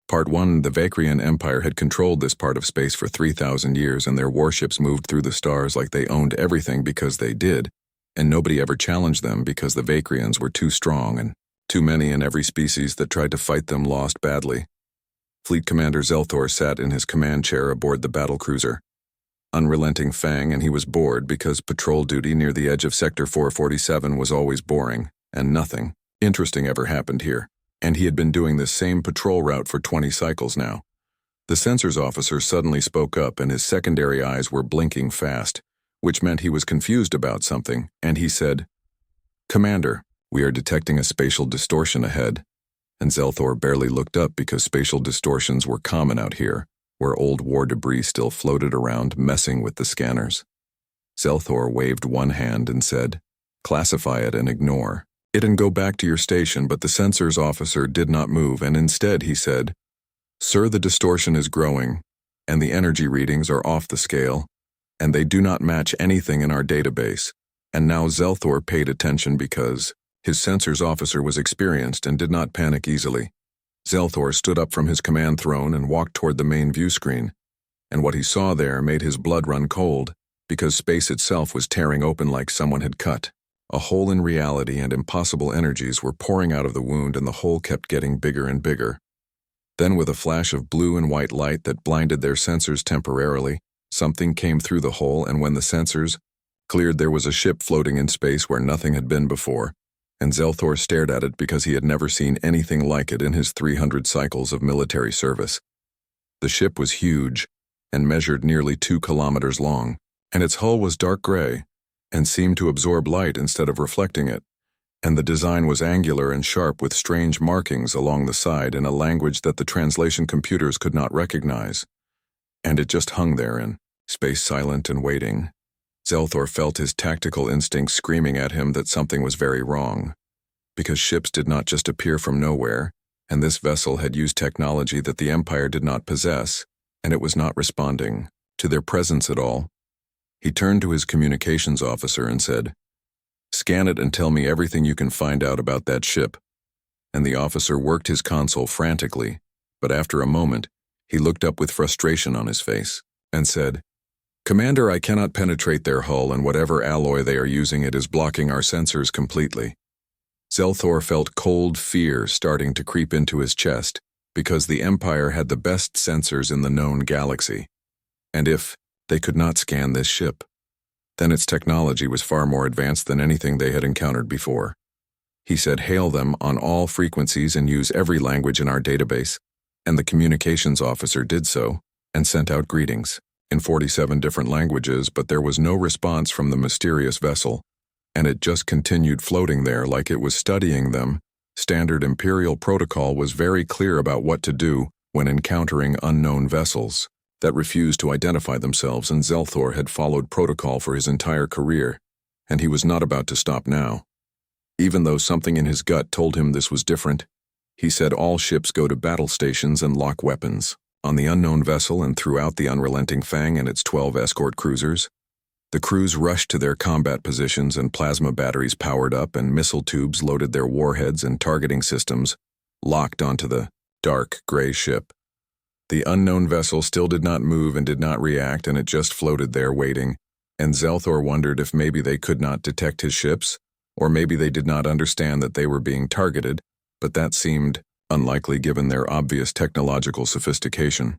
Part 1. The Vakrian Empire had controlled this part of space for 3,000 years, and their warships moved through the stars like they owned everything because they did, and nobody ever challenged them because the Vakrians were too strong, and too many in every species that tried to fight them lost badly. Fleet Commander Zelthor sat in his command chair aboard the battlecruiser. Unrelenting Fang, and he was bored because patrol duty near the edge of Sector 447 was always boring, and nothing interesting ever happened here. And he had been doing this same patrol route for 20 cycles now. The sensors officer suddenly spoke up, and his secondary eyes were blinking fast, which meant he was confused about something, and he said, "Commander, we are detecting a spatial distortion ahead." And Zelthor barely looked up because spatial distortions were common out here, where old war debris still floated around, messing with the scanners. Zelthor waved one hand and said, "Classify it and ignore it and go back to your station," but the sensors officer did not move, and instead he said, "Sir, the distortion is growing, and the energy readings are off the scale, and they do not match anything in our database." And now Zelthor paid attention because his sensors officer was experienced and did not panic easily. Zelthor stood up from his command throne and walked toward the main view screen, and what he saw there made his blood run cold, because space itself was tearing open like someone had cut. A hole in reality, and impossible energies were pouring out of the wound, and the hole kept getting bigger and bigger. Then, with a flash of blue and white light that blinded their sensors temporarily, something came through the hole, and when the sensors cleared, there was a ship floating in space where nothing had been before, and Zelthor stared at it because he had never seen anything like it in his 300 cycles of military service. The ship was huge and measured nearly 2 kilometers long, and its hull was dark gray and seemed to absorb light instead of reflecting it, and the design was angular and sharp with strange markings along the side in a language that the translation computers could not recognize. And it just hung there in space, silent and waiting. Zelthor felt his tactical instincts screaming at him that something was very wrong, because ships did not just appear from nowhere, and this vessel had used technology that the Empire did not possess, and it was not responding to their presence at all. He turned to his communications officer and said, "Scan it and tell me everything you can find out about that ship." And the officer worked his console frantically, but after a moment, he looked up with frustration on his face and said, "Commander, I cannot penetrate their hull, and whatever alloy they are using, it is blocking our sensors completely." Zelthor felt cold fear starting to creep into his chest, because the Empire had the best sensors in the known galaxy. And if they could not scan this ship, then its technology was far more advanced than anything they had encountered before. He said, "Hail them on all frequencies and use every language in our database," and the communications officer did so and sent out greetings in 47 different languages, but there was no response from the mysterious vessel, and it just continued floating there like it was studying them. Standard Imperial protocol was very clear about what to do when encountering unknown vessels that refused to identify themselves, and Zelthor had followed protocol for his entire career, and he was not about to stop now. Even though something in his gut told him this was different, he said all ships go to battle stations and lock weapons. On the unknown vessel and throughout the unrelenting Fang and its 12 escort cruisers, the crews rushed to their combat positions, and plasma batteries powered up, and missile tubes loaded their warheads, and targeting systems locked onto the dark gray ship. The unknown vessel still did not move and did not react, and it just floated there waiting, and Zelthor wondered if maybe they could not detect his ships, or maybe they did not understand that they were being targeted, but that seemed unlikely given their obvious technological sophistication.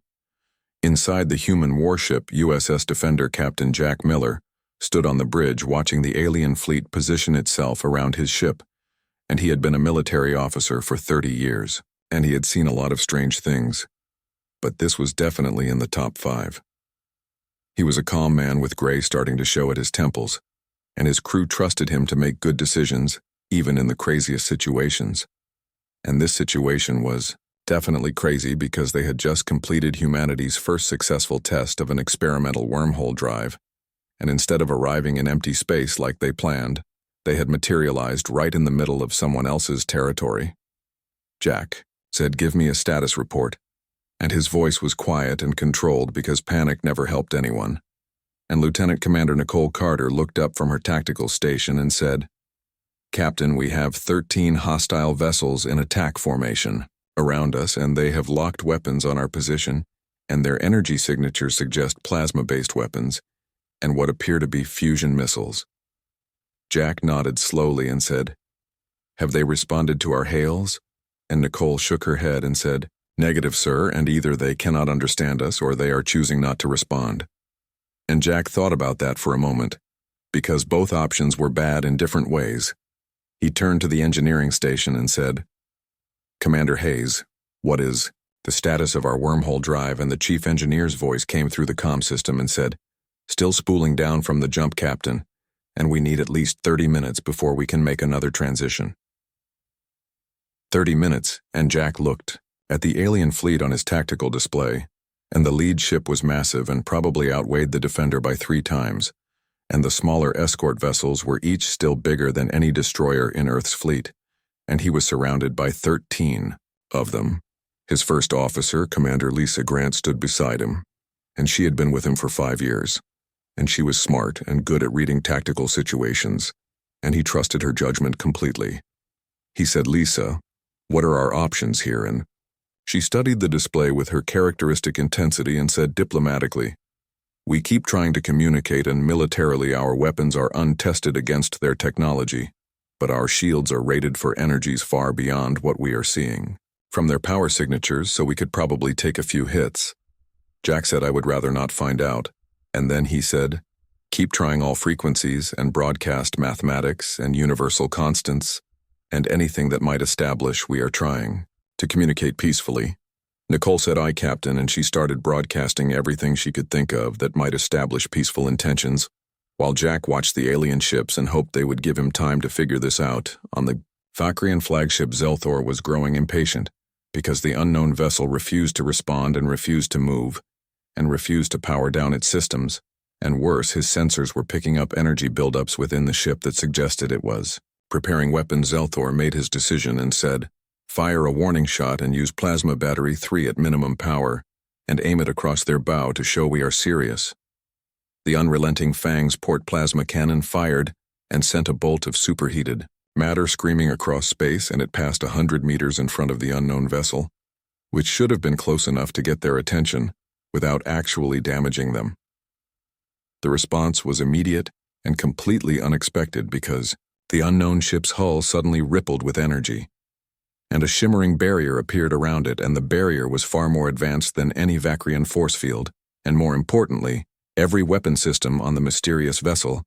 Inside the human warship, USS Defender Captain Jack Miller stood on the bridge watching the alien fleet position itself around his ship, and he had been a military officer for 30 years, and he had seen a lot of strange things. But this was definitely in the top 5. He was a calm man with gray starting to show at his temples, and his crew trusted him to make good decisions, even in the craziest situations. And this situation was definitely crazy because they had just completed humanity's first successful test of an experimental wormhole drive, and instead of arriving in empty space like they planned, they had materialized right in the middle of someone else's territory. Jack said, "Give me a status report," and his voice was quiet and controlled because panic never helped anyone. And Lieutenant Commander Nicole Carter looked up from her tactical station and said, "Captain, we have 13 hostile vessels in attack formation around us, and they have locked weapons on our position, and their energy signatures suggest plasma-based weapons, and what appear to be fusion missiles. Jack nodded slowly and said, "Have they responded to our hails?" And Nicole shook her head and said, "Negative, sir, and either they cannot understand us or they are choosing not to respond." And Jack thought about that for a moment, because both options were bad in different ways. He turned to the engineering station and said, "Commander Hayes, what is the status of our wormhole drive?" And the chief engineer's voice came through the comm system and said, "Still spooling down from the jump, Captain, and we need at least 30 minutes before we can make another transition." 30 minutes, and Jack looked at the alien fleet on his tactical display, and the lead ship was massive and probably outweighed the Defender by 3 times, and the smaller escort vessels were each still bigger than any destroyer in Earth's fleet, and he was surrounded by 13 of them. His first officer, Commander Lisa Grant, stood beside him, and she had been with him for 5 years, and she was smart and good at reading tactical situations, and he trusted her judgment completely. He said, "Lisa, what are our options here?" And she studied the display with her characteristic intensity and said diplomatically, "We keep trying to communicate, and militarily our weapons are untested against their technology, but our shields are rated for energies far beyond what we are seeing from their power signatures, so we could probably take a few hits." Jack said, "I would rather not find out." And then he said, "Keep trying all frequencies and broadcast mathematics and universal constants and anything that might establish we are trying to communicate peacefully." Nicole said, "Aye, Captain," and she started broadcasting everything she could think of that might establish peaceful intentions, while Jack watched the alien ships and hoped they would give him time to figure this out. On the Vakrian flagship, Zelthor was growing impatient, because the unknown vessel refused to respond and refused to move, and refused to power down its systems, and worse, his sensors were picking up energy buildups within the ship that suggested it was preparing weapons. Zelthor made his decision and said, "Fire a warning shot and use plasma battery 3 at minimum power, and aim it across their bow to show we are serious." The unrelenting Fang's port plasma cannon fired and sent a bolt of superheated matter screaming across space, and it passed 100 meters in front of the unknown vessel, which should have been close enough to get their attention without actually damaging them. The response was immediate and completely unexpected, because the unknown ship's hull suddenly rippled with energy, and a shimmering barrier appeared around it, and the barrier was far more advanced than any Vakrian force field, and more importantly, every weapon system on the mysterious vessel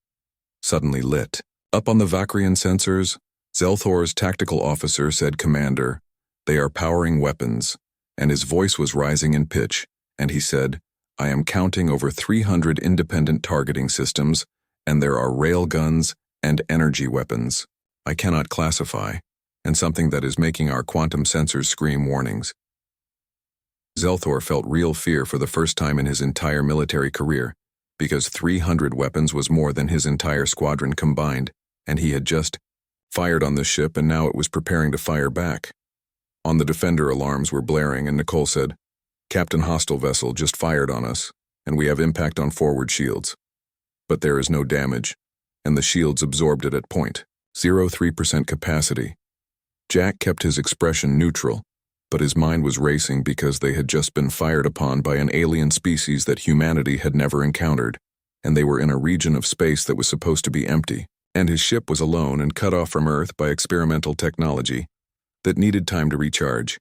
suddenly lit up. On the Vakrian sensors, Zelthor's tactical officer said, "Commander, they are powering weapons," and his voice was rising in pitch, and he said, "I am counting over 300 independent targeting systems, and there are railguns and energy weapons I cannot classify, and something that is making our quantum sensors scream warnings." Zelthor felt real fear for the first time in his entire military career, because 300 weapons was more than his entire squadron combined, and he had just fired on the ship, and now it was preparing to fire back. On the Defender, alarms were blaring, and Nicole said, "Captain, hostile vessel just fired on us, and we have impact on forward shields. But there is no damage, and the shields absorbed it at 0.03% capacity." Jack kept his expression neutral, but his mind was racing because they had just been fired upon by an alien species that humanity had never encountered, and they were in a region of space that was supposed to be empty, and his ship was alone and cut off from Earth by experimental technology that needed time to recharge.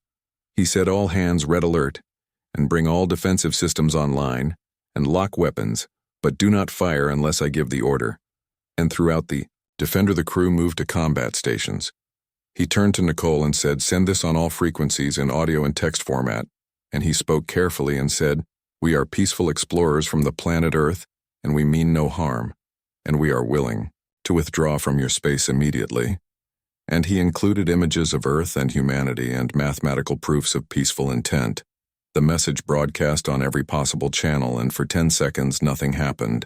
He said, "All hands red alert, and bring all defensive systems online, and lock weapons, but do not fire unless I give the order." And throughout the Defender, the crew moved to combat stations. He turned to Nicole and said, "Send this on all frequencies in audio and text format," and he spoke carefully and said, "We are peaceful explorers from the planet Earth, and we mean no harm, and we are willing to withdraw from your space immediately." And he included images of Earth and humanity and mathematical proofs of peaceful intent. The message broadcast on every possible channel, and for 10 seconds nothing happened,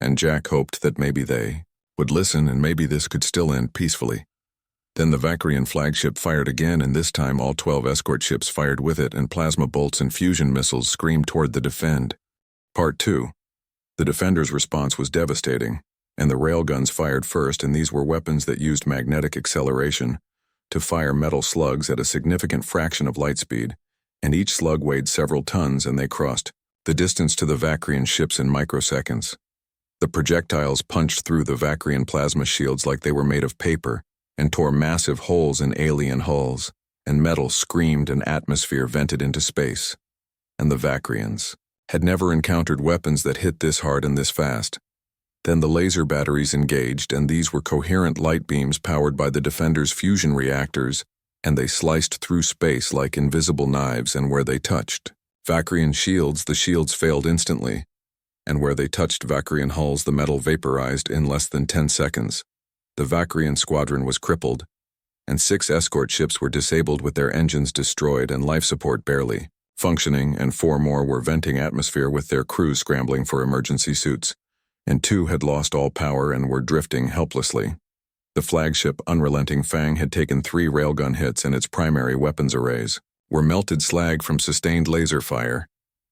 and Jack hoped that maybe they would listen and maybe this could still end peacefully. Then the Vakrian flagship fired again, and this time all 12 escort ships fired with it, and plasma bolts and fusion missiles screamed toward the Defend. Part 2. The Defender's response was devastating, and the railguns fired first, and these were weapons that used magnetic acceleration to fire metal slugs at a significant fraction of light speed, and each slug weighed several tons and they crossed the distance to the Vakrian ships in microseconds. The projectiles punched through the Vakrian plasma shields like they were made of paper and tore massive holes in alien hulls, and metal screamed and atmosphere vented into space. And the Vakrians had never encountered weapons that hit this hard and this fast. Then the laser batteries engaged, and these were coherent light beams powered by the Defender's fusion reactors, and they sliced through space like invisible knives, and where they touched Vakrian shields, the shields failed instantly, and where they touched Vakrian hulls, the metal vaporized in less than 10 seconds. The Vakrian squadron was crippled, and 6 escort ships were disabled with their engines destroyed and life support barely functioning, and 4 more were venting atmosphere with their crews scrambling for emergency suits, and 2 had lost all power and were drifting helplessly. The flagship Unrelenting Fang had taken 3 railgun hits, and its primary weapons arrays were melted slag from sustained laser fire,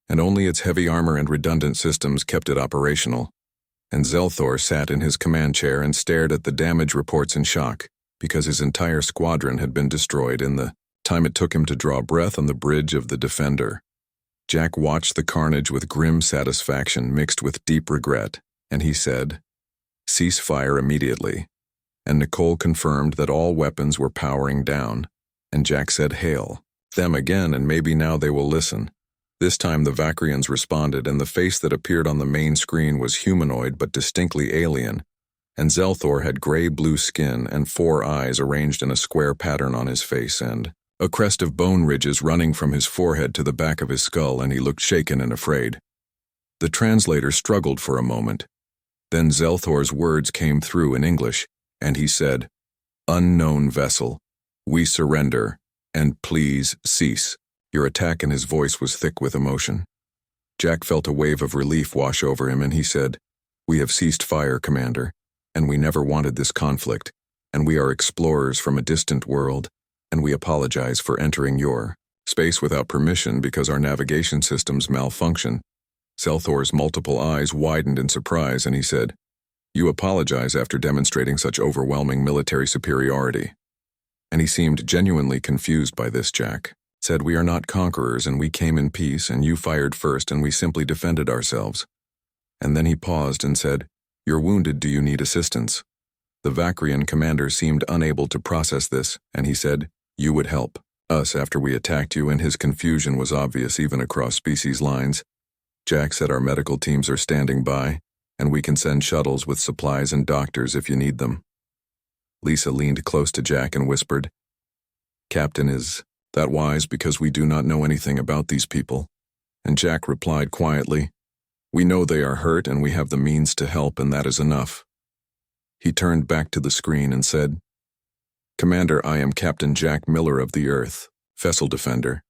and only its heavy armor and redundant systems kept it operational. And Zelthor sat in his command chair and stared at the damage reports in shock, because his entire squadron had been destroyed in the time it took him to draw breath on the bridge of the Defender. Jack watched the carnage with grim satisfaction mixed with deep regret, and he said, "Cease fire immediately." And Nicole confirmed that all weapons were powering down, and Jack said, "Hail them again, and maybe now they will listen." This time the Vakrians responded, and the face that appeared on the main screen was humanoid but distinctly alien, and Zelthor had gray-blue skin and 4 eyes arranged in a square pattern on his face, and a crest of bone ridges running from his forehead to the back of his skull, and he looked shaken and afraid. The translator struggled for a moment. Then Zelthor's words came through in English, and he said, "Unknown vessel, we surrender, and please cease your attack," and his voice was thick with emotion. Jack felt a wave of relief wash over him, and he said, "We have ceased fire, Commander, and we never wanted this conflict, and we are explorers from a distant world, and we apologize for entering your space without permission because our navigation systems malfunction." Zelthor's multiple eyes widened in surprise, and he said, "You apologize after demonstrating such overwhelming military superiority?" And he seemed genuinely confused by this. Jack said, "We are not conquerors, and we came in peace, and you fired first, and we simply defended ourselves." And then he paused and said, "You're wounded, do you need assistance?" The Vakrian commander seemed unable to process this, and he said, "You would help us after we attacked you," and his confusion was obvious even across species lines. Jack said, "Our medical teams are standing by, and we can send shuttles with supplies and doctors if you need them." Lisa leaned close to Jack and whispered, "Captain, is that wise, because we do not know anything about these people?" And Jack replied quietly, "We know they are hurt, and we have the means to help, and that is enough." He turned back to the screen and said, "Commander, I am Captain Jack Miller of the Earth, Vessel Defender.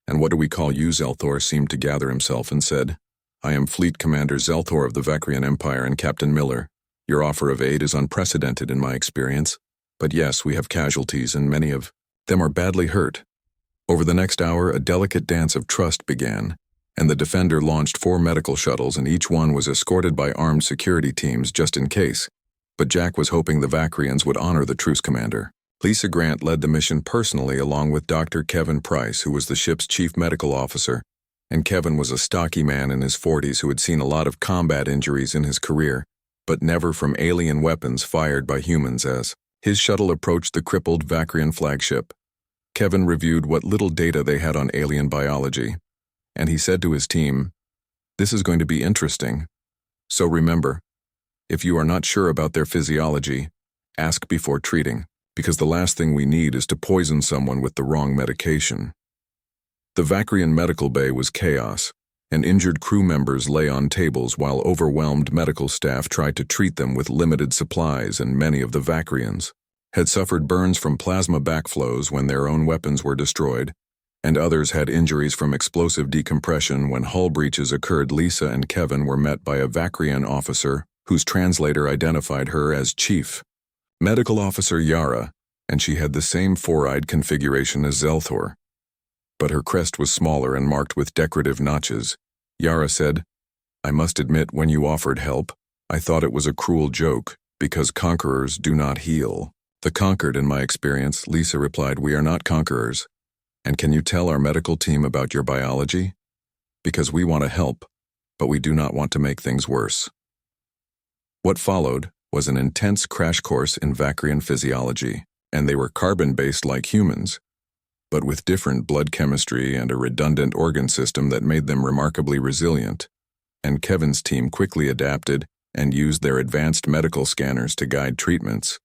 And what do we call you?" Zelthor seemed to gather himself and said, "I am Fleet Commander Zelthor of the Vakrian Empire, and Captain Miller. Your offer of aid is unprecedented in my experience, but yes, we have casualties, and many of them are badly hurt." Over the next hour, a delicate dance of trust began, and the Defender launched 4 medical shuttles, and each one was escorted by armed security teams just in case. But Jack was hoping the Vakrians would honor the truce commander. Lisa Grant led the mission personally along with Dr. Kevin Price, who was the ship's chief medical officer, and Kevin was a stocky man in his 40s who had seen a lot of combat injuries in his career, but never from alien weapons fired by humans. As his shuttle approached the crippled Vakrian flagship, Kevin reviewed what little data they had on alien biology, and he said to his team, "This is going to be interesting. So remember, if you are not sure about their physiology, ask before treating, because the last thing we need is to poison someone with the wrong medication." The Vakrian medical bay was chaos, and injured crew members lay on tables while overwhelmed medical staff tried to treat them with limited supplies, and many of the Vakrians had suffered burns from plasma backflows when their own weapons were destroyed, and others had injuries from explosive decompression when hull breaches occurred. Lisa and Kevin were met by a Vakrian officer whose translator identified her as Chief Medical Officer Yara, and she had the same 4-eyed configuration as Zelthor, but her crest was smaller and marked with decorative notches. Yara said, "I must admit, when you offered help, I thought it was a cruel joke, because conquerors do not heal." The conquered, in my experience, Lisa replied, we are not conquerors. And can you tell our medical team about your biology? Because we want to help, but we do not want to make things worse. What followed was an intense crash course in Vacrian physiology, and they were carbon-based like humans, but with different blood chemistry and a redundant organ system that made them remarkably resilient. And Kevin's team quickly adapted and used their advanced medical scanners to guide treatments.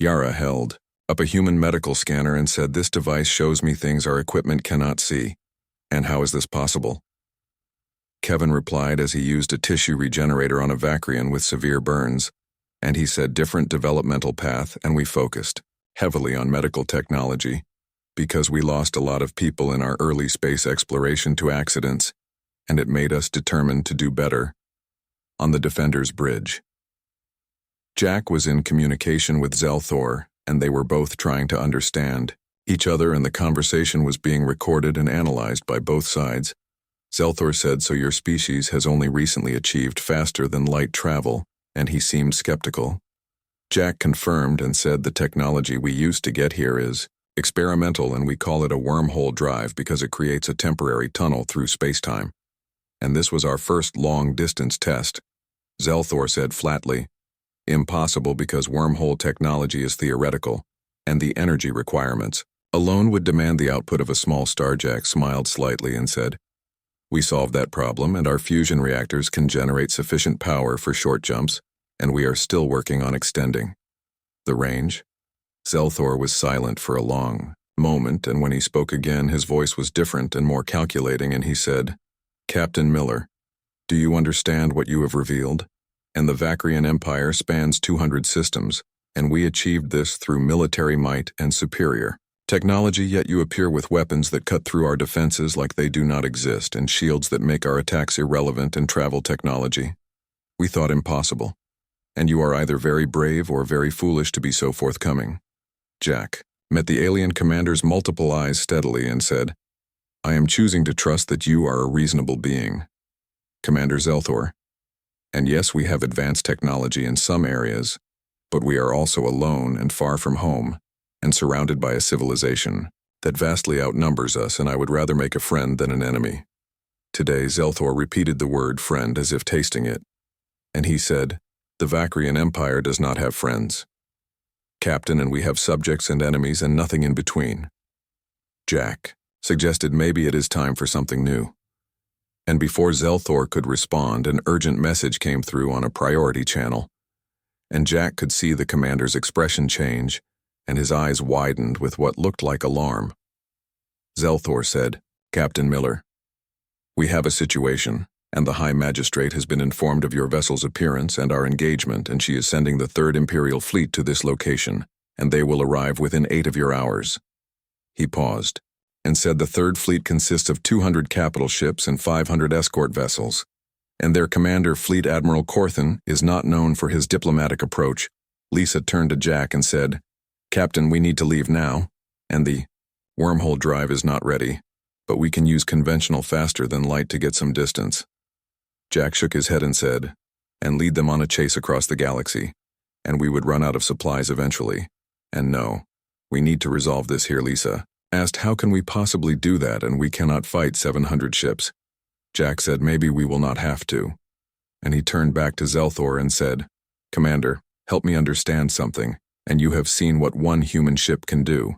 Yara held up a human medical scanner and said, this device shows me things our equipment cannot see. And how is this possible? Kevin replied as he used a tissue regenerator on a Vacrian with severe burns, and he said different developmental path, and we focused heavily on medical technology because we lost a lot of people in our early space exploration to accidents, and it made us determined to do better. On the Defender's Bridge, Jack was in communication with Zelthor, and they were both trying to understand each other, and the conversation was being recorded and analyzed by both sides. Zelthor said, so your species has only recently achieved faster than light travel, and he seemed skeptical. Jack confirmed and said the technology we used to get here is experimental, and we call it a wormhole drive because it creates a temporary tunnel through space-time. And this was our first long-distance test. Zelthor said flatly, impossible because wormhole technology is theoretical, and the energy requirements alone would demand the output of a small star. Jack smiled slightly and said, we solved that problem, and our fusion reactors can generate sufficient power for short jumps, and we are still working on extending the range. Zelthor was silent for a long moment, and when he spoke again, his voice was different and more calculating, and he said, Captain Miller, do you understand what you have revealed? And the Vacrian Empire spans 200 systems, and we achieved this through military might and superior technology, yet you appear with weapons that cut through our defenses like they do not exist, and shields that make our attacks irrelevant, and travel technology we thought impossible. And you are either very brave or very foolish to be so forthcoming. Jack met the alien commander's multiple eyes steadily and said, I am choosing to trust that you are a reasonable being, Commander Zelthor. And yes, we have advanced technology in some areas, but we are also alone and far from home, and surrounded by a civilization that vastly outnumbers us, and I would rather make a friend than an enemy. Today, Zelthor repeated the word friend as if tasting it, and he said, the Vacrian Empire does not have friends, Captain, and we have subjects and enemies and nothing in between. Jack suggested maybe it is time for something new. And before Zelthor could respond, an urgent message came through on a priority channel, and Jack could see the commander's expression change, and his eyes widened with what looked like alarm. Zelthor said, Captain Miller, we have a situation, and the High Magistrate has been informed of your vessel's appearance and our engagement, and she is sending the 3rd Imperial Fleet to this location, and they will arrive within 8 of your hours. He paused and said the 3rd Fleet consists of 200 capital ships and 500 escort vessels, and their commander, Fleet Admiral Corthan, is not known for his diplomatic approach. Lisa turned to Jack and said, Captain, we need to leave now, and the wormhole drive is not ready, but we can use conventional faster than light to get some distance. Jack shook his head and said, and lead them on a chase across the galaxy, and we would run out of supplies eventually. And no, we need to resolve this here. Lisa asked, how can we possibly do that, and we cannot fight 700 ships? Jack said, maybe we will not have to. And he turned back to Zelthor and said, Commander, help me understand something, and you have seen what one human ship can do.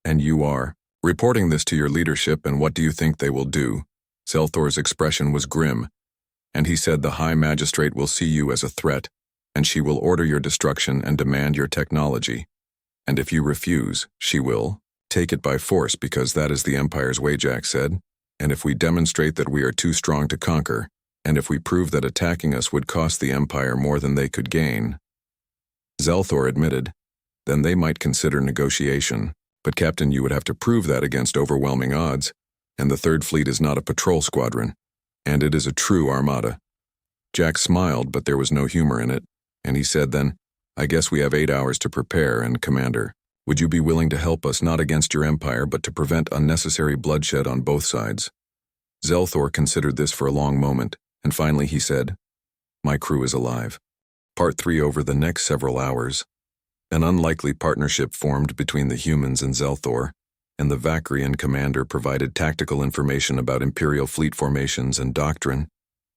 And you are reporting this to your leadership, and what do you think they will do? Zelthor's expression was grim, and he said the High Magistrate will see you as a threat, and she will order your destruction and demand your technology. And if you refuse, she will take it by force, because that is the Empire's way, Jack said. And if we demonstrate that we are too strong to conquer, and if we prove that attacking us would cost the Empire more than they could gain, Zelthor admitted, then they might consider negotiation. But Captain, you would have to prove that against overwhelming odds, and the 3rd Fleet is not a patrol squadron, and it is a true armada. Jack smiled, but there was no humor in it, and he said then, I guess we have 8 hours to prepare, and Commander, would you be willing to help us not against your Empire, but to prevent unnecessary bloodshed on both sides? Zelthor considered this for a long moment, and finally he said, my crew is alive. Part 3. Over the next several hours, An unlikely partnership formed between the humans and Zelthor, and the Vakrian commander provided tactical information about Imperial fleet formations and doctrine,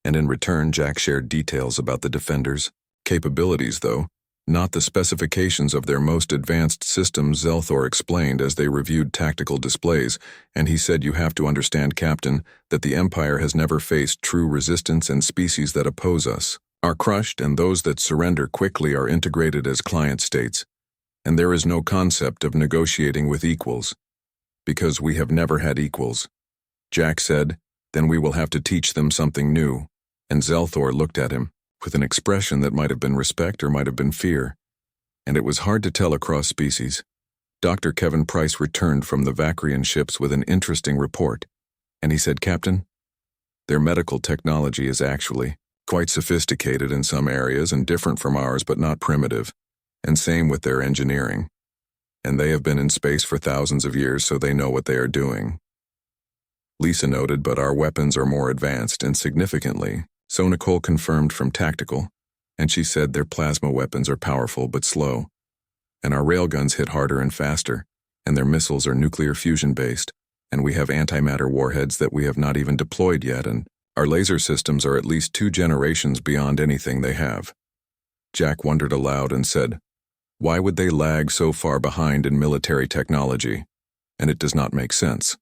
and in return Jack shared details about the Defenders' capabilities, though not the specifications of their most advanced systems. Zelthor explained as they reviewed tactical displays, and he said, "You have to understand, Captain, that the Empire has never faced true resistance, and species that oppose us are crushed, and those that surrender quickly are integrated as client states, and there is no concept of negotiating with equals, because we have never had equals." Jack said, "Then we will have to teach them something new," and Zelthor looked at him with an expression that might have been respect or might have been fear, and it was hard to tell across species. Dr. Kevin Price returned from the Vakrian ships with an interesting report, and he said, "Captain, their medical technology is actually quite sophisticated in some areas and different from ours, but not primitive, and same with their engineering. And they have been in space for thousands of years, so they know what they are doing." Lisa noted, "But our weapons are more advanced, and significantly so." Nicole confirmed from Tactical, and she said their plasma weapons are powerful but slow, and our railguns hit harder and faster, and their missiles are nuclear fusion-based, and we have antimatter warheads that we have not even deployed yet, and our laser systems are at least 2 generations beyond anything they have." Jack wondered aloud and said, "Why would they lag so far behind in military technology? And it does not make sense."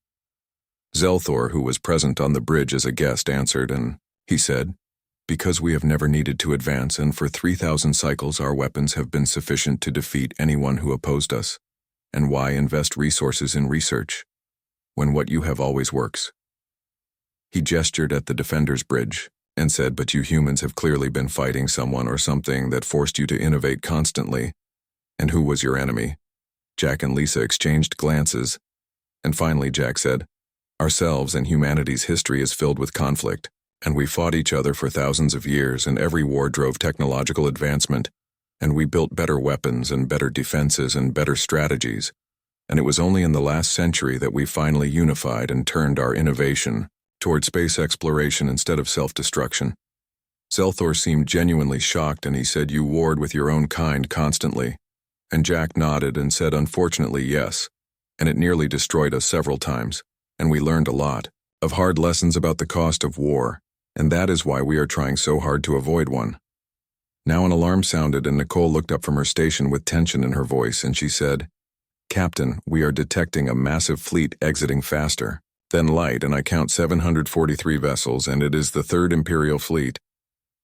Zelthor, who was present on the bridge as a guest, answered, and he said, "Because we have never needed to advance, and for 3,000 cycles our weapons have been sufficient to defeat anyone who opposed us. And why invest resources in research when what you have always works?" He gestured at the Defender's bridge and said, "But you humans have clearly been fighting someone or something that forced you to innovate constantly. And who was your enemy?" Jack and Lisa exchanged glances, and finally Jack said, "Ourselves, and humanity's history is filled with conflict, and we fought each other for thousands of years, and every war drove technological advancement, and we built better weapons and better defenses and better strategies, and it was only in the last century that we finally unified and turned our innovation toward space exploration instead of self-destruction." Zelthor seemed genuinely shocked, and he said, "You warred with your own kind constantly." And Jack nodded and said, "Unfortunately, yes, and it nearly destroyed us several times, and we learned a lot of hard lessons about the cost of war, and that is why we are trying so hard to avoid one." Now an alarm sounded, and Nicole looked up from her station with tension in her voice, and she said, "Captain, we are detecting a massive fleet exiting faster than light, and I count 743 vessels, and it is the 3rd Imperial Fleet."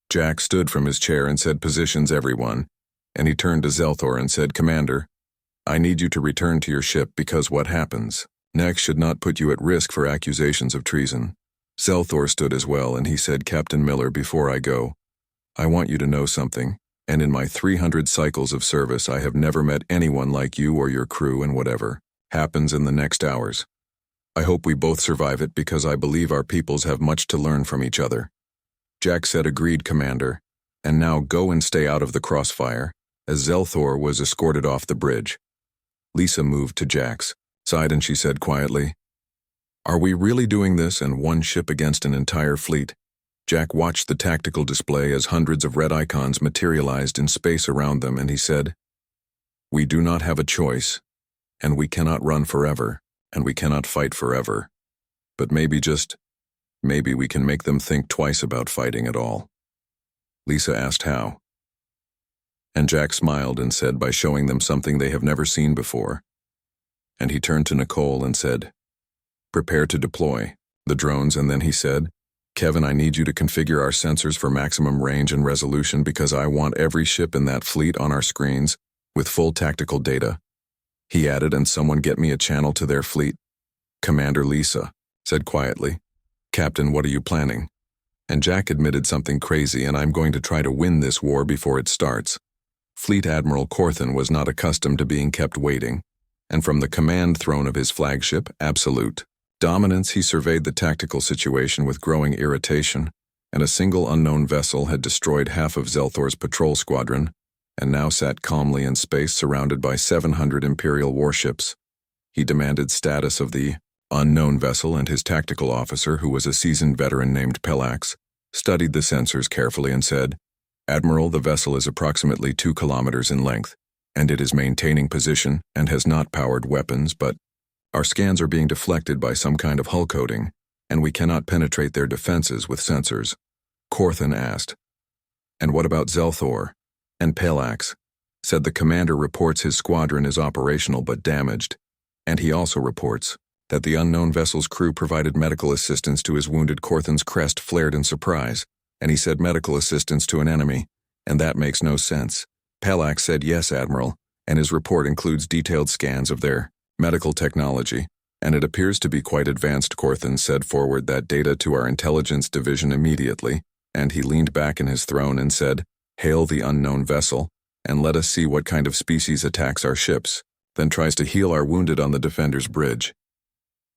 Jack stood from his chair and said, "Positions, everyone," and he turned to Zelthor and said, "Commander, I need you to return to your ship, because what happens next should not put you at risk for accusations of treason." Zelthor stood as well, and he said, "Captain Miller, before I go, I want you to know something, and in my 300 cycles of service I have never met anyone like you or your crew, and whatever happens in the next hours, I hope we both survive it, because I believe our peoples have much to learn from each other." Jack said, "Agreed, Commander, and now go and stay out of the crossfire," as Zelthor was escorted off the bridge. Lisa moved to Jack's side and she said quietly, "Are we really doing this, and one ship against an entire fleet?" Jack watched the tactical display as hundreds of red icons materialized in space around them, and he said, "We do not have a choice, and we cannot run forever, and we cannot fight forever. But maybe, just maybe, we can make them think twice about fighting at all." Lisa asked how, and Jack smiled and said, "By showing them something they have never seen before." And he turned to Nicole and said, "Prepare to deploy the drones," and then he said, "Kevin, I need you to configure our sensors for maximum range and resolution, because I want every ship in that fleet on our screens with full tactical data." He added, "And someone get me a channel to their fleet." Commander Lisa said quietly, "Captain, what are you planning?" And Jack admitted something crazy, "And I'm going to try to win this war before it starts." Fleet Admiral Corthan was not accustomed to being kept waiting, and from the command throne of his flagship, Absolute Dominance, he surveyed the tactical situation with growing irritation, and a single unknown vessel had destroyed half of Zelthor's patrol squadron, and now sat calmly in space surrounded by 700 Imperial warships. He demanded status of the unknown vessel, and his tactical officer, who was a seasoned veteran named Pelax, studied the sensors carefully and said, "Admiral, the vessel is approximately 2 kilometers in length. and it is maintaining position and has not powered weapons, but our scans are being deflected by some kind of hull coating, and we cannot penetrate their defenses with sensors. Corthan asked. And what about Zelthor? And Palax? Said the commander reports his squadron is operational but damaged, and he also reports that the unknown vessel's crew provided medical assistance to his wounded. Corthan's crest flared in surprise, and he said medical assistance to an enemy, and that makes no sense. Palax said yes, Admiral, and his report includes detailed scans of their medical technology, and it appears to be quite advanced. Corthan said forward that data to our intelligence division immediately, and he leaned back in his throne and said, hail the unknown vessel, and let us see what kind of species attacks our ships, then tries to heal our wounded on the Defender's bridge.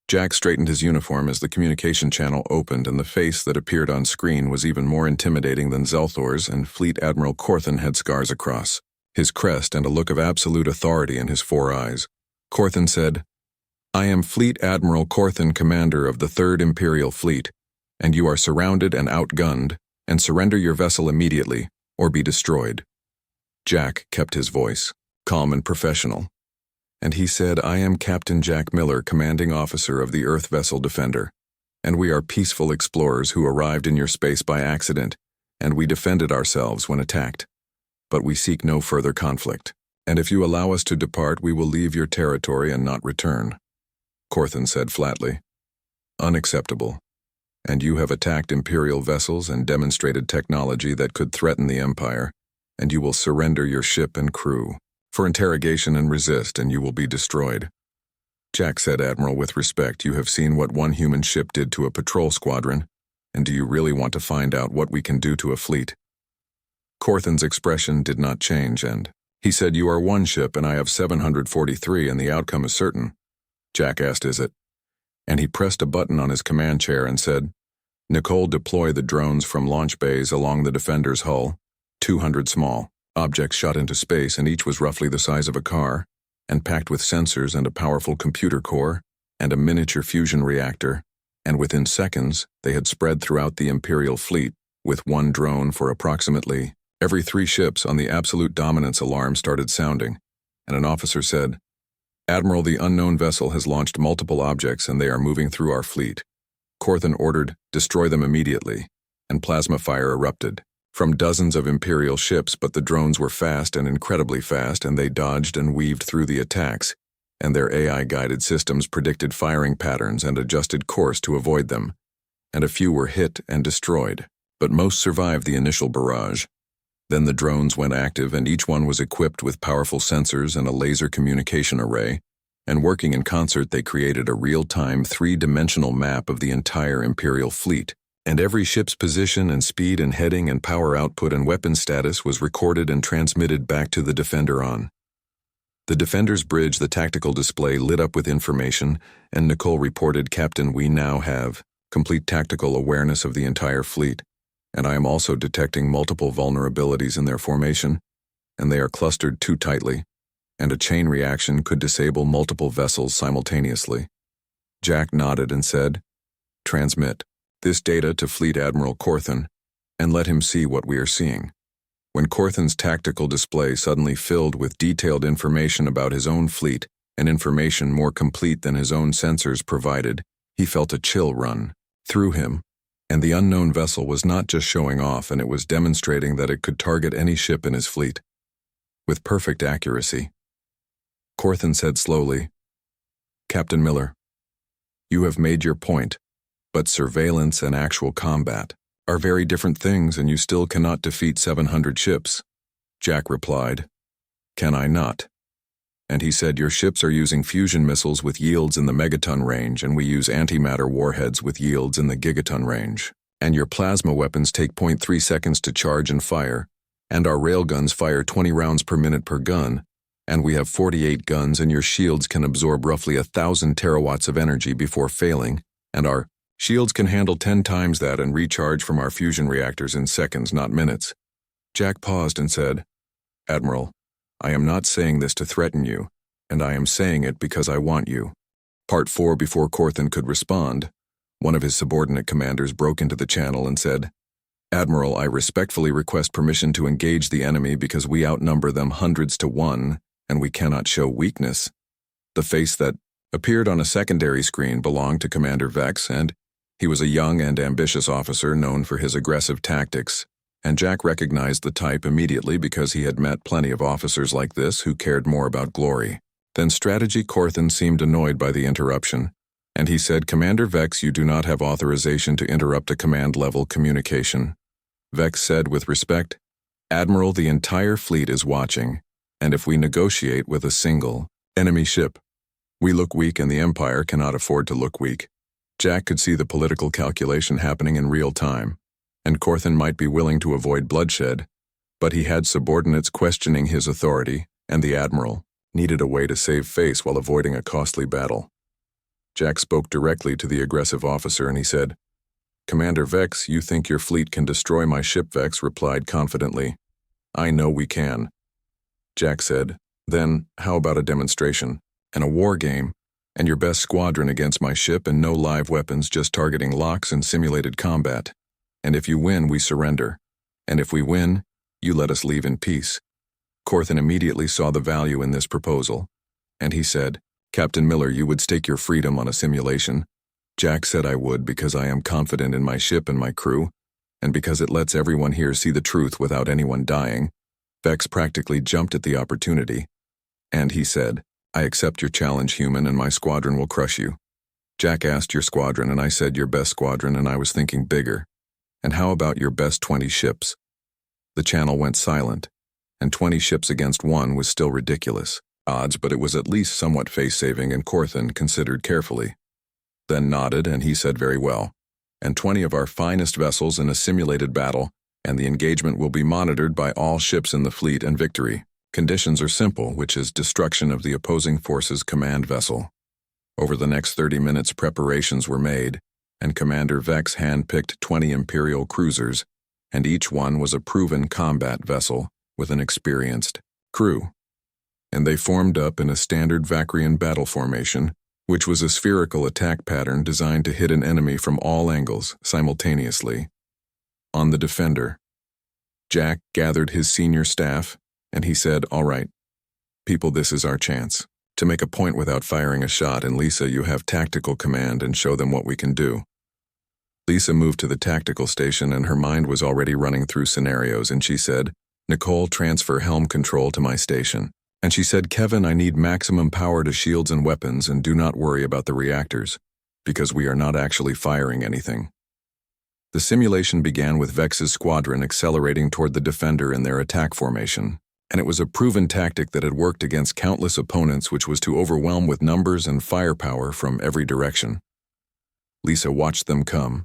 Jack straightened his uniform as the communication channel opened, and the face that appeared on screen was even more intimidating than Zelthor's, and Fleet Admiral Corthan had scars across his crest and a look of absolute authority in his 4 eyes. Corthan said, I am Fleet Admiral Corthan, commander of the 3rd Imperial Fleet, and you are surrounded and outgunned, and surrender your vessel immediately, or be destroyed. Jack kept his voice calm and professional, and he said, I am Captain Jack Miller, commanding officer of the Earth Vessel Defender, and we are peaceful explorers who arrived in your space by accident, and we defended ourselves when attacked. But we seek no further conflict, and if you allow us to depart, we will leave your territory and not return. Corthan said flatly, unacceptable. And you have attacked Imperial vessels and demonstrated technology that could threaten the Empire, and you will surrender your ship and crew for interrogation and resist, and you will be destroyed. Jack said, Admiral, with respect, you have seen what one human ship did to a patrol squadron, and do you really want to find out what we can do to a fleet? Corthan's expression did not change, and he said, you are one ship and I have 743, and the outcome is certain. Jack asked, is it? And he pressed a button on his command chair and said, Nicole, deploy the drones from launch bays along the Defender's hull. 200 small objects shot into space, and each was roughly the size of a car, and packed with sensors and a powerful computer core and a miniature fusion reactor, and within seconds they had spread throughout the Imperial fleet, with one drone for approximately every 3 ships. On the absolute dominance alarm started sounding, and an officer said, Admiral, the unknown vessel has launched multiple objects and they are moving through our fleet. Corthan ordered, destroy them immediately, and plasma fire erupted from dozens of Imperial ships, but the drones were fast and incredibly fast, and they dodged and weaved through the attacks, and their AI-guided systems predicted firing patterns and adjusted course to avoid them, and a few were hit and destroyed, but most survived the initial barrage. Then the drones went active, and each one was equipped with powerful sensors and a laser communication array, and working in concert they created a real-time 3-dimensional map of the entire Imperial fleet, and every ship's position and speed and heading and power output and weapon status was recorded and transmitted back to the Defender on the Defender's bridge. The tactical display lit up with information, and Nicole reported, Captain, we now have complete tactical awareness of the entire fleet, and I am also detecting multiple vulnerabilities in their formation, and they are clustered too tightly, and a chain reaction could disable multiple vessels simultaneously. Jack nodded and said, transmit this data to Fleet Admiral Corthan, and let him see what we are seeing. When Corthan's tactical display suddenly filled with detailed information about his own fleet, and information more complete than his own sensors provided, he felt a chill run through him, and the unknown vessel was not just showing off, and it was demonstrating that it could target any ship in his fleet with perfect accuracy. Corthan said slowly, Captain Miller, you have made your point, but surveillance and actual combat are very different things, and you still cannot defeat 700 ships. Jack replied, can I not? And he said, your ships are using fusion missiles with yields in the megaton range, and we use antimatter warheads with yields in the gigaton range. And your plasma weapons take 0.3 seconds to charge and fire, and our railguns fire 20 rounds per minute per gun, and we have 48 guns, and your shields can absorb roughly 1,000 terawatts of energy before failing, and our shields can handle 10 times that and recharge from our fusion reactors in seconds, not minutes. Jack paused and said, Admiral, I am not saying this to threaten you, and I am saying it because I want you. Part 4. Before Corthan could respond, one of his subordinate commanders broke into the channel and said, "Admiral, I respectfully request permission to engage the enemy because we outnumber them hundreds to one, and we cannot show weakness." The face that appeared on a secondary screen belonged to Commander Vex, and he was a young and ambitious officer known for his aggressive tactics, and Jack recognized the type immediately because he had met plenty of officers like this who cared more about glory than strategy. Corthan seemed annoyed by the interruption, and he said, "Commander Vex, you do not have authorization to interrupt a command-level communication." Vex said with respect, "Admiral, the entire fleet is watching, and if we negotiate with a single enemy ship, we look weak and the Empire cannot afford to look weak." Jack could see the political calculation happening in real time, and Corthan might be willing to avoid bloodshed, but he had subordinates questioning his authority, and the Admiral needed a way to save face while avoiding a costly battle. Jack spoke directly to the aggressive officer and he said, "Commander Vex, you think your fleet can destroy my ship?" Vex replied confidently, "I know we can." Jack said, "Then, how about a demonstration, and a war game, and your best squadron against my ship and no live weapons, just targeting locks and simulated combat? And if you win, we surrender. And if we win, you let us leave in peace." Corthan immediately saw the value in this proposal, and he said, "Captain Miller, you would stake your freedom on a simulation?" Jack said, "I would because I am confident in my ship and my crew, and because it lets everyone here see the truth without anyone dying." Vex practically jumped at the opportunity, and he said, "I accept your challenge, human, and my squadron will crush you." Jack asked, "Your squadron?" and I said, "Your best squadron," and I was thinking bigger. "And how about your best 20 ships? The channel went silent, and 20 ships against one was still ridiculous odds, but it was at least somewhat face-saving, and Corthan considered carefully. Then nodded, and he said, "Very well. And 20 of our finest vessels in a simulated battle, and the engagement will be monitored by all ships in the fleet, and victory. Conditions are simple, which is destruction of the opposing force's command vessel." Over the next 30 minutes, preparations were made, and Commander Vex hand-picked 20 Imperial cruisers, and each one was a proven combat vessel with an experienced crew. And they formed up in a standard Vakrian battle formation, which was a spherical attack pattern designed to hit an enemy from all angles simultaneously. On the Defender, Jack gathered his senior staff, and he said, "All right, people, this is our chance to make a point without firing a shot, and Lisa, you have tactical command, and show them what we can do." Lisa moved to the tactical station, and her mind was already running through scenarios, and she said, "Nicole, transfer helm control to my station." And she said, "Kevin, I need maximum power to shields and weapons, and do not worry about the reactors, because we are not actually firing anything." The simulation began with Vex's squadron accelerating toward the Defender in their attack formation, and it was a proven tactic that had worked against countless opponents, which was to overwhelm with numbers and firepower from every direction. Lisa watched them come,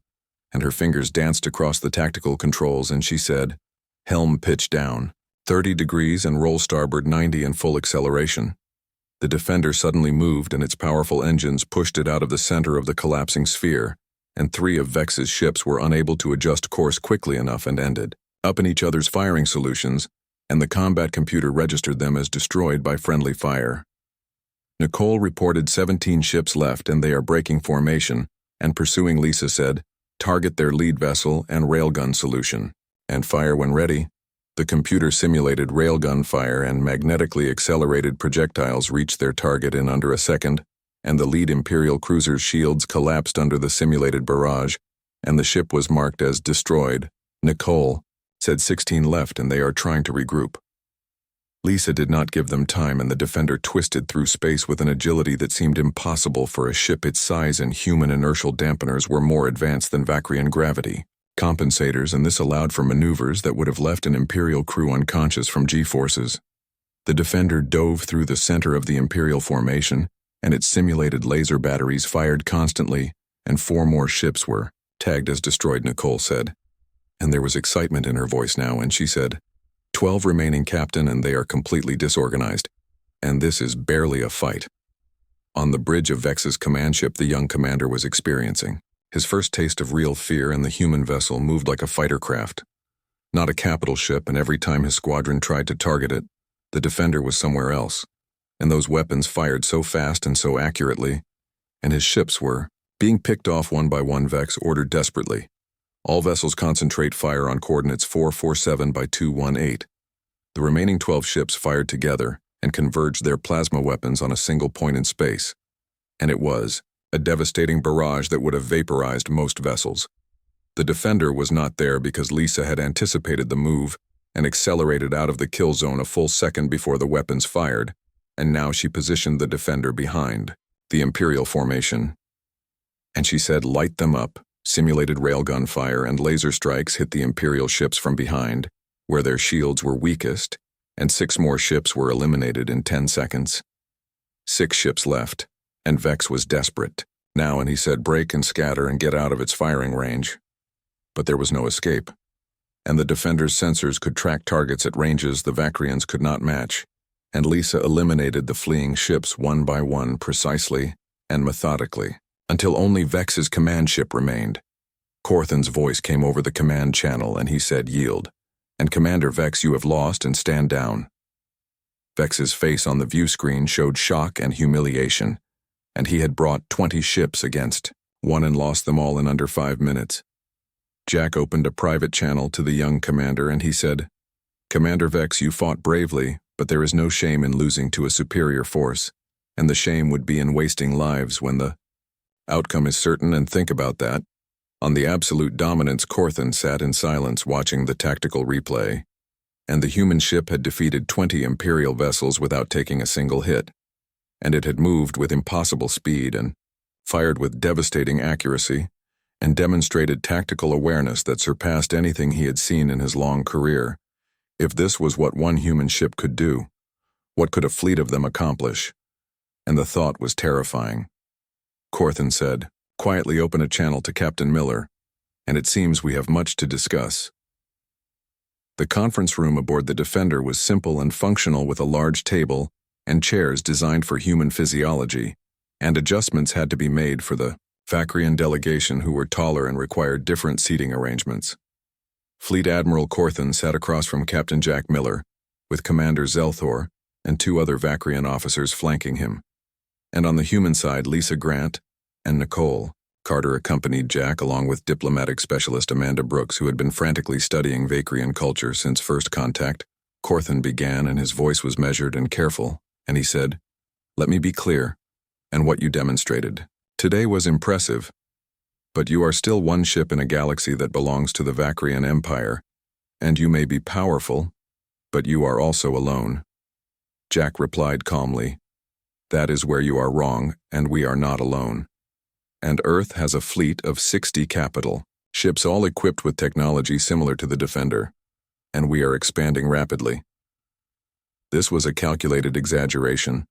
and her fingers danced across the tactical controls, and she said, "Helm pitch down, 30 degrees, and roll starboard 90 in full acceleration." The Defender suddenly moved, and its powerful engines pushed it out of the center of the collapsing sphere, and 3 of Vex's ships were unable to adjust course quickly enough and ended up in each other's firing solutions, and the combat computer registered them as destroyed by friendly fire. Nicole reported 17 ships left, and they are breaking formation, and pursuing. Lisa said, "Target their lead vessel and railgun solution, and fire when ready." The computer simulated railgun fire, and magnetically accelerated projectiles reached their target in under a second, and the lead Imperial cruiser's shields collapsed under the simulated barrage, and the ship was marked as destroyed. Nicole said, 16 left, and they are trying to regroup." Lisa did not give them time, and the Defender twisted through space with an agility that seemed impossible for a ship its size, and human inertial dampeners were more advanced than Vakrian gravity compensators, and this allowed for maneuvers that would have left an Imperial crew unconscious from G-forces. The Defender dove through the center of the Imperial formation, and its simulated laser batteries fired constantly, and 4 more ships were tagged as destroyed, Nicole said. And there was excitement in her voice now, and she said, 12 remaining, Captain, and they are completely disorganized. And this is barely a fight." On the bridge of Vex's command ship, the young commander was experiencing his first taste of real fear, and the human vessel moved like a fighter craft. Not a capital ship, and every time his squadron tried to target it, the Defender was somewhere else, and those weapons fired so fast and so accurately, and his ships were being picked off one by one. Vex ordered desperately, All vessels concentrate fire on coordinates 447 by 218. The remaining 12 ships fired together and converged their plasma weapons on a single point in space. And it was a devastating barrage that would have vaporized most vessels. The Defender was not there because Lisa had anticipated the move and accelerated out of the kill zone a full second before the weapons fired, and now she positioned the Defender behind the Imperial formation. And she said, "Light them up." Simulated railgun fire and laser strikes hit the Imperial ships from behind, where their shields were weakest, and 6 more ships were eliminated in 10 seconds. 6 ships left, and Vex was desperate now, and he said, "Break and scatter and get out of its firing range." But there was no escape, and the Defender's sensors could track targets at ranges the Vakrians could not match, and Lisa eliminated the fleeing ships one by one precisely and methodically, until only Vex's command ship remained. Corthan's voice came over the command channel, and he said, "Yield. And Commander Vex, you have lost, and stand down." Vex's face on the view screen showed shock and humiliation, and he had brought 20 ships against one and lost them all in under 5 minutes. Jack opened a private channel to the young commander, and he said, "Commander Vex, you fought bravely, but there is no shame in losing to a superior force, and the shame would be in wasting lives when the outcome is certain, and think about that." On the absolute dominance, Corthan sat in silence watching the tactical replay, and the human ship had defeated 20 Imperial vessels without taking a single hit, and it had moved with impossible speed and fired with devastating accuracy, and demonstrated tactical awareness that surpassed anything he had seen in his long career. If this was what one human ship could do, what could a fleet of them accomplish? And the thought was terrifying. Corthan said, "Quietly open a channel to Captain Miller, and it seems we have much to discuss." The conference room aboard the Defender was simple and functional, with a large table and chairs designed for human physiology, and adjustments had to be made for the Vakrian delegation, who were taller and required different seating arrangements. Fleet Admiral Corthan sat across from Captain Jack Miller, with Commander Zelthor and 2 other Vakrian officers flanking him. And on the human side, Lisa Grant and Nicole Carter accompanied Jack, along with diplomatic specialist Amanda Brooks, who had been frantically studying Vakrian culture since first contact. Corthan began, and his voice was measured and careful, and he said, "Let me be clear, and what you demonstrated today was impressive, but you are still one ship in a galaxy that belongs to the Vakrian Empire, and you may be powerful, but you are also alone." Jack replied calmly, "That is where you are wrong, and we are not alone. And Earth has a fleet of 60 capital ships, all equipped with technology similar to the Defender, and we are expanding rapidly." This was a calculated exaggeration,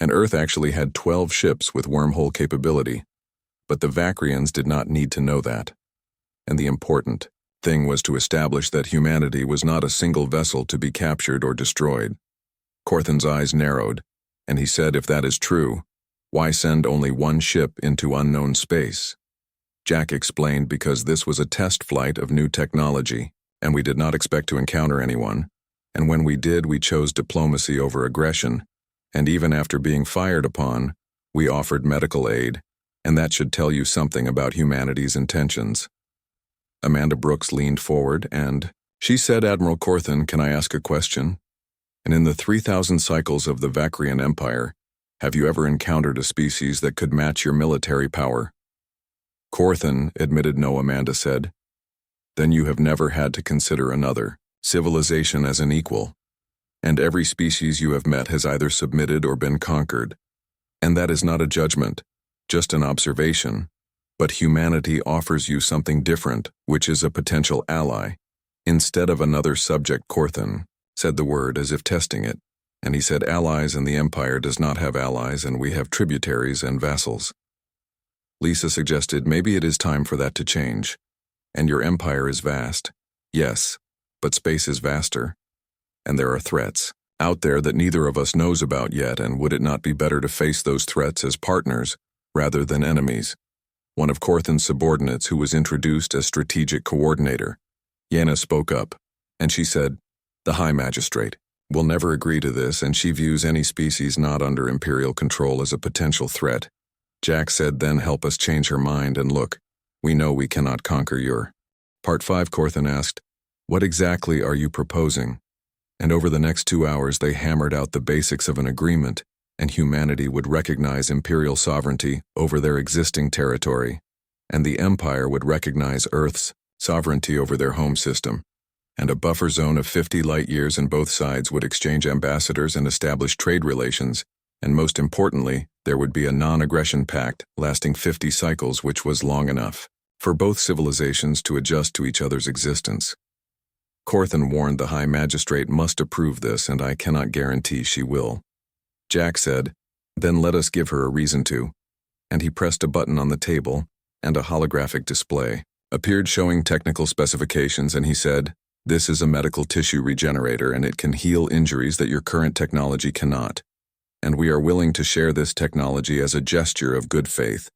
and Earth actually had 12 ships with wormhole capability, but the Vakrians did not need to know that. And the important thing was to establish that humanity was not a single vessel to be captured or destroyed. Corthan's eyes narrowed, and he said, "If that is true, why send only one ship into unknown space?" Jack explained, "Because this was a test flight of new technology, and we did not expect to encounter anyone, and when we did, we chose diplomacy over aggression, and even after being fired upon, we offered medical aid, and that should tell you something about humanity's intentions." Amanda Brooks leaned forward, and she said, "Admiral Corthan, can I ask a question? And in the 3,000 cycles of the Vakrian Empire, have you ever encountered a species that could match your military power?" Corthan admitted no, Amanda said. "Then you have never had to consider another civilization as an equal, and every species you have met has either submitted or been conquered. And that is not a judgment, just an observation, but humanity offers you something different, which is a potential ally, instead of another subject." Corthan said the word as if testing it, and he said, "Allies, and the Empire does not have allies, and we have tributaries and vassals." Lisa suggested, "Maybe it is time for that to change. And your empire is vast. Yes, but space is vaster. And there are threats out there that neither of us knows about yet, and would it not be better to face those threats as partners rather than enemies?" One of Corthan's subordinates, who was introduced as strategic coordinator, Yana, spoke up, and she said, "The High Magistrate will never agree to this, and she views any species not under Imperial control as a potential threat." Jack said, "Then help us change her mind, and look, we know we cannot conquer your Part 5, Corthan asked, "What exactly are you proposing?" And over the next 2 hours they hammered out the basics of an agreement, and humanity would recognize imperial sovereignty over their existing territory, and the Empire would recognize Earth's sovereignty over their home system, and a buffer zone of 50 light-years and both sides would exchange ambassadors and establish trade relations, and most importantly, there would be a non-aggression pact lasting 50 cycles, which was long enough for both civilizations to adjust to each other's existence. Corthan warned the High Magistrate must approve this, and I cannot guarantee she will. Jack said, "Then let us give her a reason to," and he pressed a button on the table, and a holographic display appeared showing technical specifications, and he said, "This is a medical tissue regenerator, and it can heal injuries that your current technology cannot, and we are willing to share this technology as a gesture of good faith."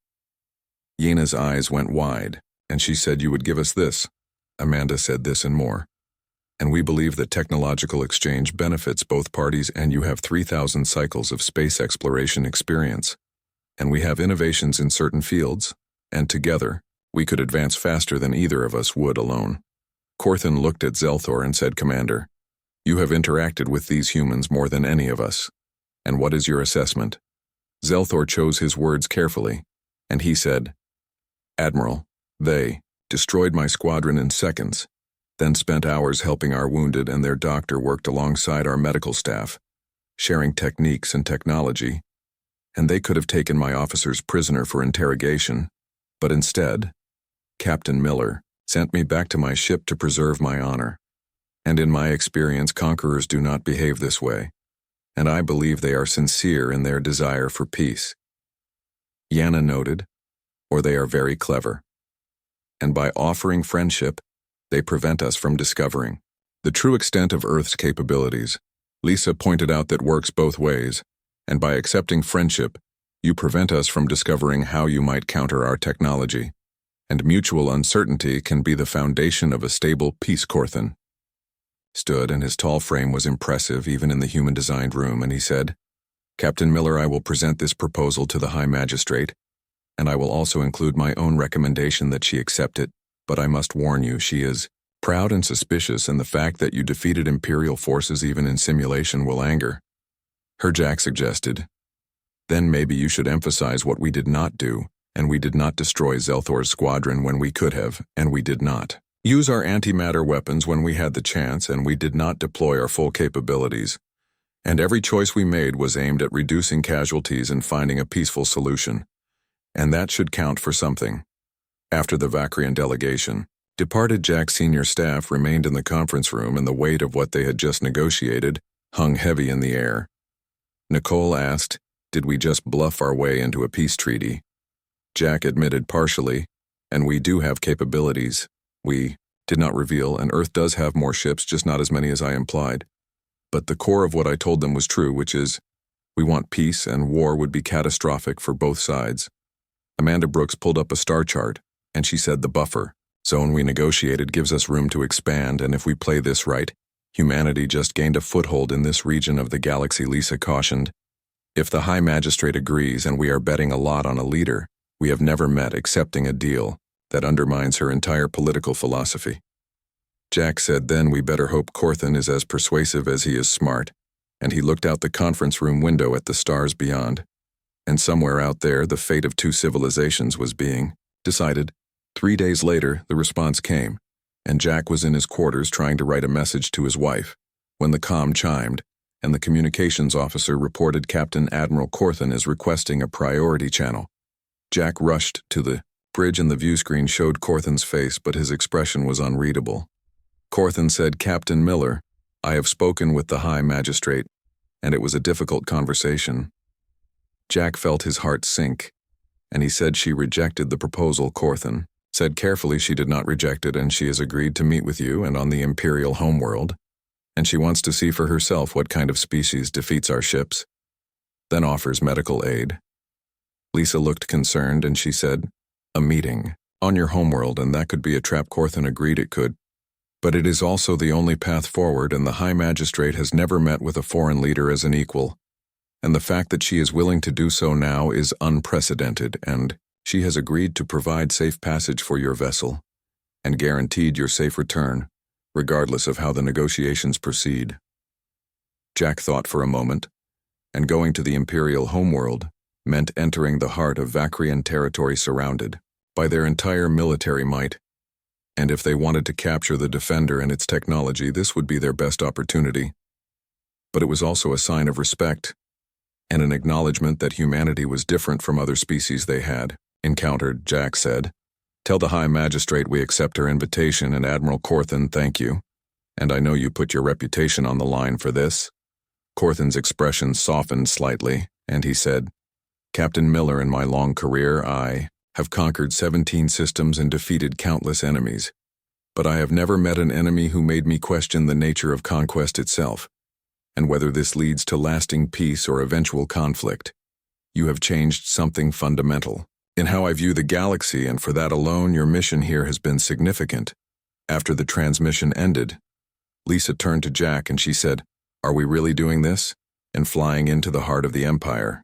Yena's eyes went wide, and she said, "You would give us this." Amanda said, "This and more. And we believe that technological exchange benefits both parties, and you have 3,000 cycles of space exploration experience. And we have innovations in certain fields, and together, we could advance faster than either of us would alone." Corthan looked at Zelthor and said, "Commander, you have interacted with these humans more than any of us. And what is your assessment?" Zelthor chose his words carefully, and he said, "Admiral, they destroyed my squadron in seconds, then spent hours helping our wounded, and their doctor worked alongside our medical staff, sharing techniques and technology, and they could have taken my officers prisoner for interrogation, but instead, Captain Miller sent me back to my ship to preserve my honor. And in my experience, conquerors do not behave this way, and I believe they are sincere in their desire for peace." Yana noted, "Or they are very clever. And by offering friendship, they prevent us from discovering the true extent of Earth's capabilities." Lisa pointed out that works both ways, and by accepting friendship, you prevent us from discovering how you might counter our technology, and mutual uncertainty can be the foundation of a stable peace. Corthan stood, and his tall frame was impressive even in the human-designed room, and he said, "Captain Miller, I will present this proposal to the High Magistrate, and I will also include my own recommendation that she accept it, but I must warn you, she is proud and suspicious, and the fact that you defeated Imperial forces even in simulation will anger her." Jack suggested, "Then maybe you should emphasize what we did not do, and we did not destroy Zelthor's squadron when we could have, and we did not use our antimatter weapons when we had the chance, and we did not deploy our full capabilities, and every choice we made was aimed at reducing casualties and finding a peaceful solution, and that should count for something." After the Vakrian delegation departed, Jack's senior staff remained in the conference room, and the weight of what they had just negotiated hung heavy in the air. Nicole asked, "Did we just bluff our way into a peace treaty?" Jack admitted partially, "And we do have capabilities. We did not reveal, and Earth does have more ships, just not as many as I implied. But the core of what I told them was true, which is, we want peace, and war would be catastrophic for both sides." Amanda Brooks pulled up a star chart, and she said, "The buffer zone we negotiated gives us room to expand, and if we play this right, humanity just gained a foothold in this region of the galaxy." Lisa cautioned, "If the High Magistrate agrees, and we are betting a lot on a leader we have never met accepting a deal that undermines her entire political philosophy." Jack said, "Then we better hope Corthan is as persuasive as he is smart," and he looked out the conference room window at the stars beyond. And somewhere out there, the fate of 2 civilizations was being decided. 3 days later, the response came, and Jack was in his quarters trying to write a message to his wife, when the comm chimed, and the communications officer reported Captain Admiral Corthan is requesting a priority channel. Jack rushed to the bridge, and the view screen showed Corthan's face, but his expression was unreadable. Corthan said, "Captain Miller, I have spoken with the High Magistrate, and it was a difficult conversation." Jack felt his heart sink, and he said she rejected the proposal. Corthan said carefully she did not reject it, and she has agreed to meet with you and on the Imperial homeworld, and she wants to see for herself what kind of species defeats our ships, then offers medical aid. Lisa looked concerned, and she said, "A meeting on your homeworld, and that could be a trap." Corthan agreed it could, but it is also the only path forward, and the High Magistrate has never met with a foreign leader as an equal, and the fact that she is willing to do so now is unprecedented, and she has agreed to provide safe passage for your vessel. and guaranteed your safe return, regardless of how the negotiations proceed. Jack thought for a moment, and going to the Imperial homeworld meant entering the heart of Vacrian territory surrounded by their entire military might, and if they wanted to capture the Defender and its technology, this would be their best opportunity. But it was also a sign of respect, and an acknowledgement that humanity was different from other species they had encountered. Jack said, "Tell the High Magistrate we accept her invitation, and Admiral Corthan, thank you. And I know you put your reputation on the line for this." Corthan's expression softened slightly, and he said, "Captain Miller, in my long career, I have conquered 17 systems and defeated countless enemies. But I have never met an enemy who made me question the nature of conquest itself, and whether this leads to lasting peace or eventual conflict. You have changed something fundamental in how I view the galaxy, and for that alone, your mission here has been significant." After the transmission ended, Lisa turned to Jack and she said, "Are we really doing this? And flying into the heart of the Empire?"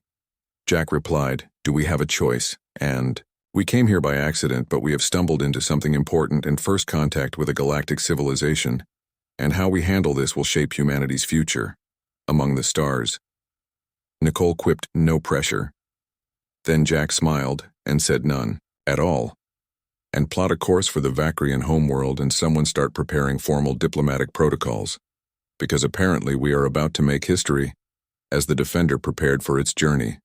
Jack replied, "Do we have a choice? And we came here by accident, but we have stumbled into something important in first contact with a galactic civilization, and how we handle this will shape humanity's future. Among the stars." Nicole quipped, "No pressure." Then Jack smiled and said, "None at all. And plot a course for the Vacrian homeworld, and someone start preparing formal diplomatic protocols, because apparently we are about to make history, as the Defender prepared for its journey."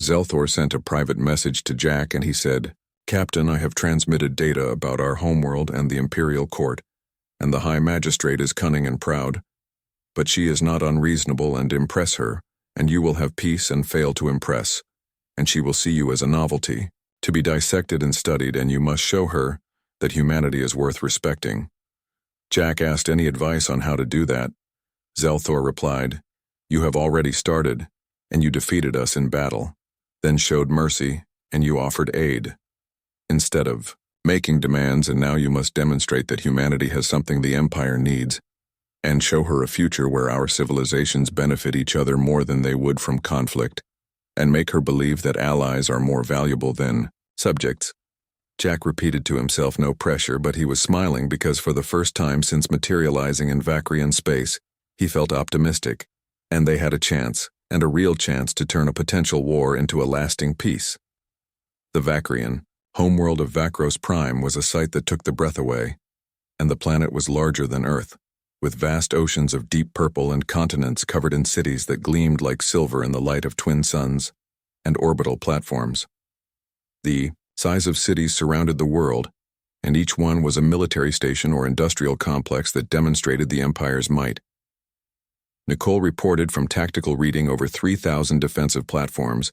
Zelthor sent a private message to Jack and he said, "Captain, I have transmitted data about our homeworld and the Imperial Court, and the High Magistrate is cunning and proud. But she is not unreasonable, and impress her, and you will have peace, and fail to impress, and she will see you as a novelty, to be dissected and studied, and you must show her that humanity is worth respecting." Jack asked any advice on how to do that. Zelthor replied, "You have already started, and you defeated us in battle, then showed mercy, and you offered aid, instead of making demands, and now you must demonstrate that humanity has something the Empire needs, and show her a future where our civilizations benefit each other more than they would from conflict, and make her believe that allies are more valuable than subjects." Jack repeated to himself, "No pressure," but he was smiling because for the first time since materializing in Vacrian space, he felt optimistic, and they had a chance, and a real chance, to turn a potential war into a lasting peace. The Vacrian, homeworld of Vacros Prime, was a sight that took the breath away, and the planet was larger than Earth, with vast oceans of deep purple and continents covered in cities that gleamed like silver in the light of twin suns and orbital platforms. The size of cities surrounded the world, and each one was a military station or industrial complex that demonstrated the Empire's might. Nicole reported from tactical reading over 3,000 defensive platforms,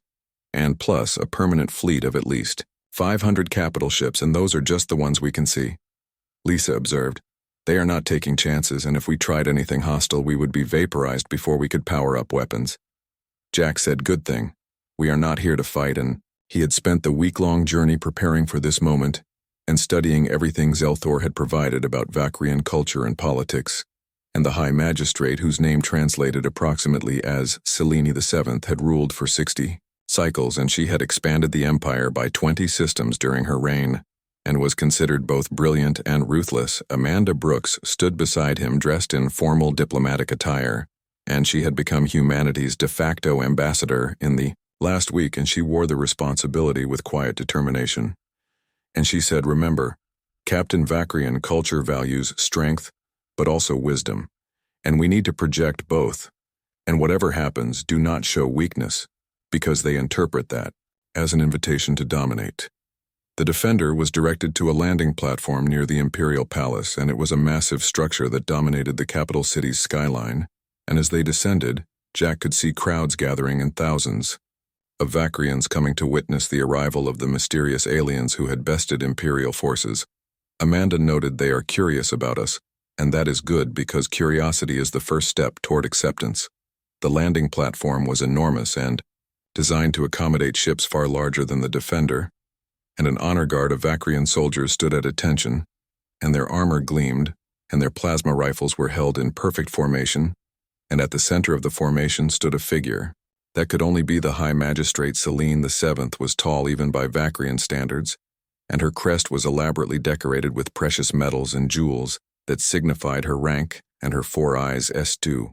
and plus a permanent fleet of at least 500 capital ships, and those are just the ones we can see. Lisa observed, "They are not taking chances, and if we tried anything hostile, we would be vaporized before we could power up weapons." Jack said, "Good thing. We are not here to fight," and he had spent the week-long journey preparing for this moment and studying everything Zelthor had provided about Vacrian culture and politics, and the High Magistrate, whose name translated approximately as Selene VII, had ruled for 60 cycles, and she had expanded the Empire by 20 systems during her reign, and was considered both brilliant and ruthless. Amanda Brooks stood beside him dressed in formal diplomatic attire, and she had become humanity's de facto ambassador in the last week, and she wore the responsibility with quiet determination. And she said, "Remember, Captain Vacrian culture values strength, but also wisdom, and we need to project both. And whatever happens, do not show weakness, because they interpret that as an invitation to dominate." The Defender was directed to a landing platform near the Imperial Palace, and it was a massive structure that dominated the capital city's skyline, and as they descended, Jack could see crowds gathering in thousands of Vacrians coming to witness the arrival of the mysterious aliens who had bested Imperial forces. Amanda noted, "They are curious about us, and that is good because curiosity is the first step toward acceptance." The landing platform was enormous and designed to accommodate ships far larger than the Defender, and an honor guard of Vacrian soldiers stood at attention, and their armor gleamed, and their plasma rifles were held in perfect formation, and at the center of the formation stood a figure that could only be the High Magistrate. Selene VII was tall even by Vacrian standards, and her crest was elaborately decorated with precious metals and jewels that signified her rank and her 4 eyes S2.